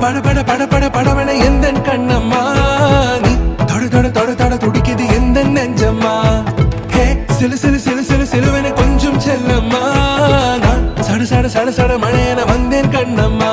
பட பட பட பட படவன எந்த கண்ணம்மா நீ தொட தொட தொட தொட துடிக்குது எந்த நெஞ்சம்மா ஹே சிலு சிலு சிலு சிலு சிலுவன கொஞ்சம் செல்லம்மா நான் சட சட சட சட மழையன வந்தேன் கண்ணம்மா